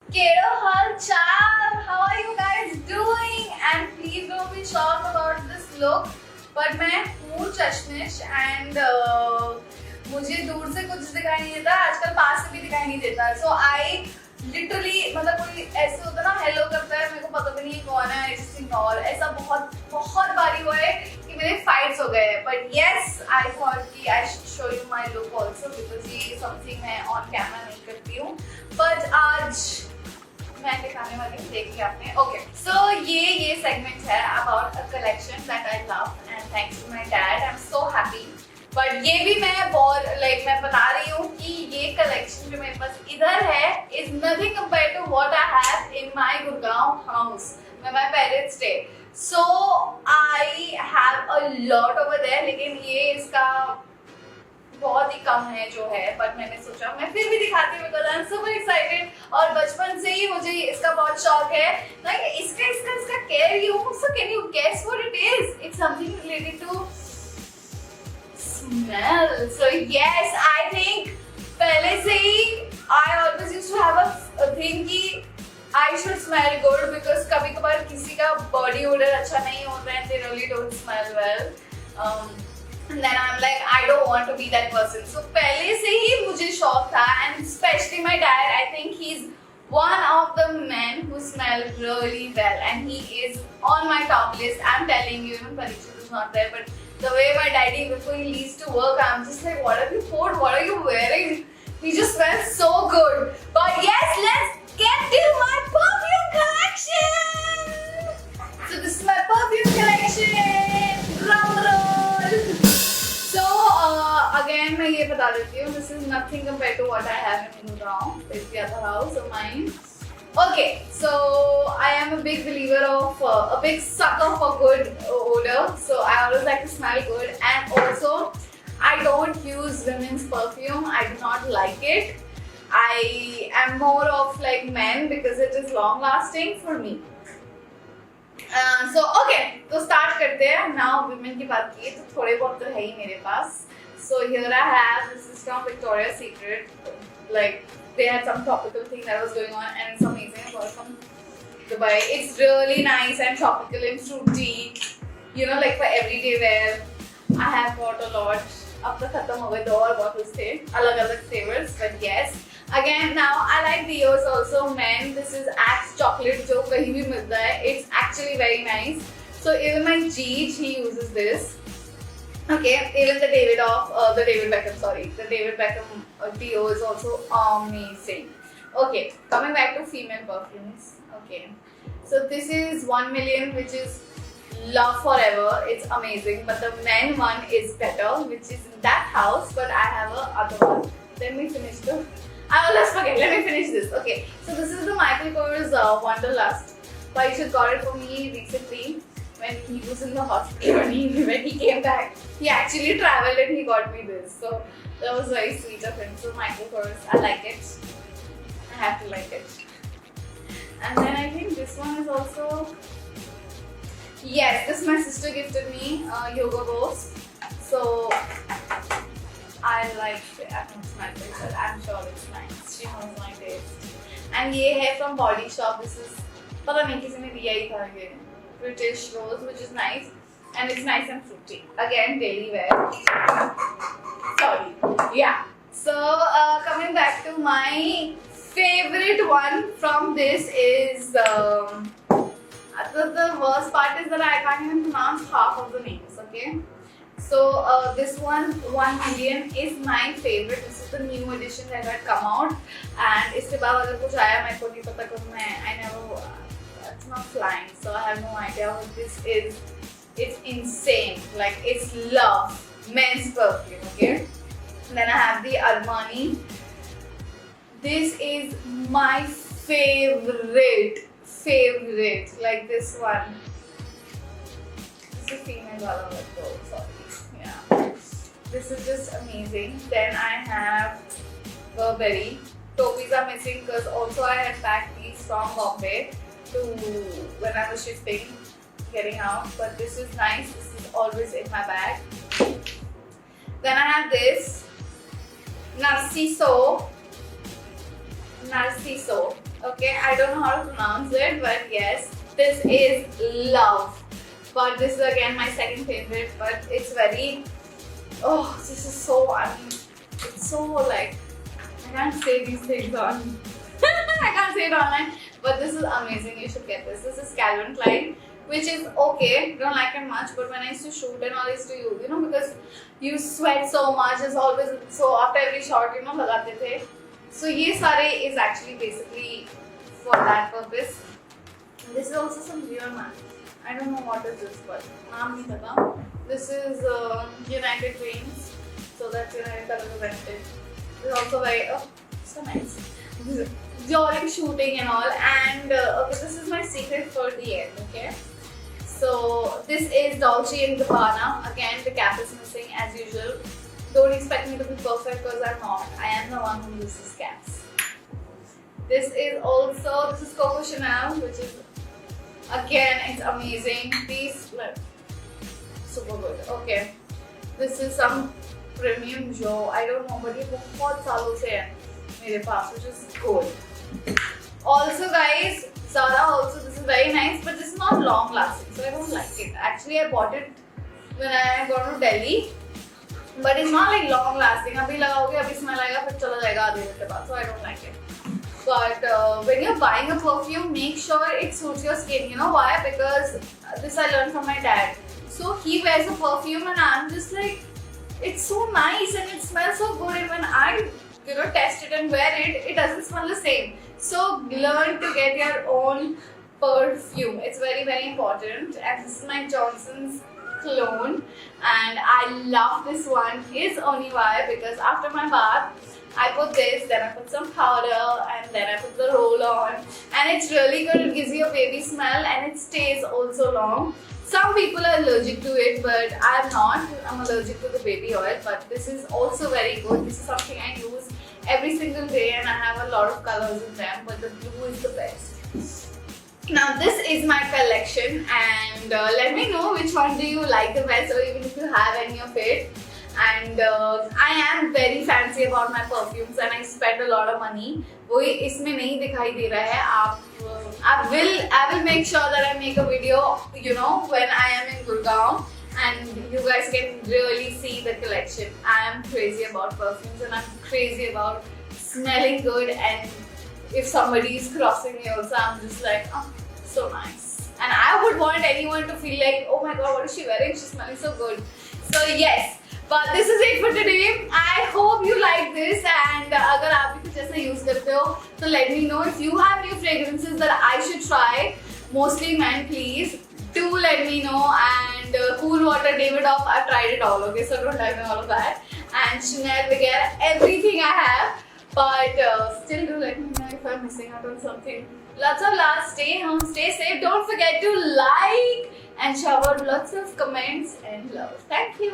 Kero hal chal? How are you guys doing? And please don't be shocked about this look. But मैं हूँ चश्मिश and मुझे दूर से कुछ दिखाई नहीं देता, आजकल पास से भी दिखाई नहीं देता. So I literally मतलब कोई ऐसे होता ना हेलो करता है, मेरे को पता भी नहीं कौन है, I just ignore. ऐसा बहुत बारी हुआ है कि मेरे फाइट्स हो गए. But yes, I thought कि I should show you my look also because ये something मैं on camera नहीं करती हूँ. But आज मैं दिखाने वाली हूँ, देखिए आपने. ओके, सो ये सेगमेंट है about a collection that I love and thanks to my dad, I am so happy. But ये भी मैं बहुत मैं बता रही हूँ कि ये कलेक्शन जो मेरे पास इधर है is nothing compare to what I have in my Gurgaon house where my parents stay. So I have a lot over there, लेकिन ये इसका बहुत ही कम है जो है. बट मैंने सोचा मैं फिर भी दिखाती हूँ because I am super excited. और बचपन से ही मुझे इसका बहुत शौक है. लाइक इसका कह रही हूँ. So can you guess what it is? It's something related to smell. So yes, I think पहले से ही I always used to have a thing कि I should smell good because कभी कभार किसी का body odor अच्छा नहीं होता है, they really don't smell well. And then I'm like, I don't want to be that person. So पहले से ही मुझे शौक था and especially my dad, I think he's one of the men who smell really well and he is on my top list. I'm telling you, even Parikshit is not there, but the way my daddy before he leaves to work, I'm just like, what have you poured? What are you wearing? He just smells so good. But yes, let's get to my perfume collection. So this is my perfume collection. Drum roll. So again मैं ये बता देती हूँ, this is nothing compared to what I have in Gurgaon, with the other house of mine. Okay, so I am a big believer of a big sucker for good odor. So I always like to smell good, and also I don't use women's perfume. I do not like it. I am more of like men because it is long lasting for me. So okay, तो start करते हैं. Now women की बात की तो थोड़े बहुत तो है ही मेरे पास. So here I have, this is from Victoria's Secret. Like they had some tropical thing that was going on and it's amazing. I got from Dubai. It's really nice and tropical and fruity. You know, like for everyday wear. I have bought a lot. अब तो खत्म हो गए, दो और bottles थे अलग-अलग flavors. But yes. Again, now I like Dior's also men. This is Axe chocolate जो कहीं भी मिलता है. It's actually very nice. So even my Jeej, he uses this. Okay, even the David Beckham Dior is also amazing. Okay, coming back to female perfumes. Okay, so this is 1 million, which is love forever. It's amazing, but the men one is better, which is in that house. But I have a other one. Let me finish the. I always forget. Let me finish this. Okay, so this is the Michael Kors Wanderlust. Parikshit got it for me recently when he was in the hospital. When he came back, he actually traveled and he got me this. So that was very sweet of him. So Michael Kors, I like it. I have to like it. And then I think this one is also. Yes, this my sister gifted me, Yoga Boss. So I like it. I don't smell it, but I'm sure it's nice. She knows my taste. And ये है from Body Shop. This is पता नहीं किसी ने दिया ही था ये British Rose, which is nice and it's nice and fruity. Again, daily wear. Sorry. Yeah. So coming back to my favorite one from this is. The worst part is that I can't even pronounce half of the names, okay? So this one, 1 million, is my favorite. This is the new edition that had come out. And इसके बाद अगर कुछ आया मेरे को नहीं पता कब मैं I never, it's not flying, so I have no idea what this is. It's insane, like it's love, men's perfume, okay? And then I have the Armani. This is my favorite, like this one. This is female wala though, sorry. Yeah. This is just amazing. Then I have Burberry. Topies are missing because also I had packed these from Bombay to when I was shipping, getting out. But this is nice. This is always in my bag. Then I have this Narciso. Okay, I don't know how to pronounce it, but yes, this is Love. But this is again my second favorite, but it's very, oh, this is so, it's so like, I can't say these things on, I can't say it online, but this is amazing, you should get this. This is Calvin Klein, which is okay, don't like it much, but when I used to shoot and all, I used to use, you know, because you sweat so much, it's always, so after every shot, you know, lagate the. So ye sare is actually basically for that purpose. This is also some real man. I don't know what is this, but naam nahi pata. This is United Greens, so that's United Color Prevented. This is also very, oh, so nice. During shooting and all, and okay, this is my secret for the end. Okay, so this is Dolce & Gabbana. Again, the cap is missing as usual. Don't expect me to be perfect because I'm not. I am the one who uses caps. This is Coco Chanel, which is, again, it's amazing. These, super good. Okay, this is some premium Joe. I don't know, but ये बहुत सालों से है मेरे पास, which is gold. Also, guys, Zara also, this is very nice, but this is not long lasting, so I don't like it. Actually, I bought it when I got to Delhi, but it's not like long lasting. अभी लगाओगे, अभी smell आएगा, फिर चला जाएगा आधे घंटे बाद, so I don't like it. But when you're buying a perfume, make sure it suits your skin. You know why? Because this I learned from my dad. So he wears a perfume and I'm just like, it's so nice and it smells so good. And when I, you know, test it and wear it, it doesn't smell the same. So learn to get your own perfume. It's very, very important. And this is my Johnson's cologne, and I love this one. Is only why because after my bath, I put this, then I put some powder, and then I put the roll on, and it's really good. It gives you a baby smell, and it stays also long. Some people are allergic to it, but I'm not. I'm allergic to the baby oil, but this is also very good. This is something I use every single day, and I have a lot of colors in them, but the blue is the best. Now this is my collection, and let me know which one do you like the best, or even if you have any of it. And I am very fancy about my perfumes, and I spend a lot of money. वो इसमें नहीं दिखाई दे रहा है. I will make sure that I make a video, you know, when I am in Gurgaon, and you guys can really see the collection. I am crazy about perfumes, and I'm crazy about smelling good, and if somebody is crossing me also, I'm just like, oh, so nice. And I would want anyone to feel like, oh my god, what is she wearing? She's smelling so good. So yes, but this is it for today. I hope you like this, and अगर आप भी कुछ ऐसा use करते हो, तो let me know. If you have new fragrances that I should try, mostly men, please do let me know. And Cool Water, David Off, I've tried it all. Okay, so don't tell me all of that. And Chanel, Viguera, everything I have. But still do let me know if I'm missing out on something. Lots of love, stay home, stay safe. Don't forget to like and shower lots of comments and love. Thank you.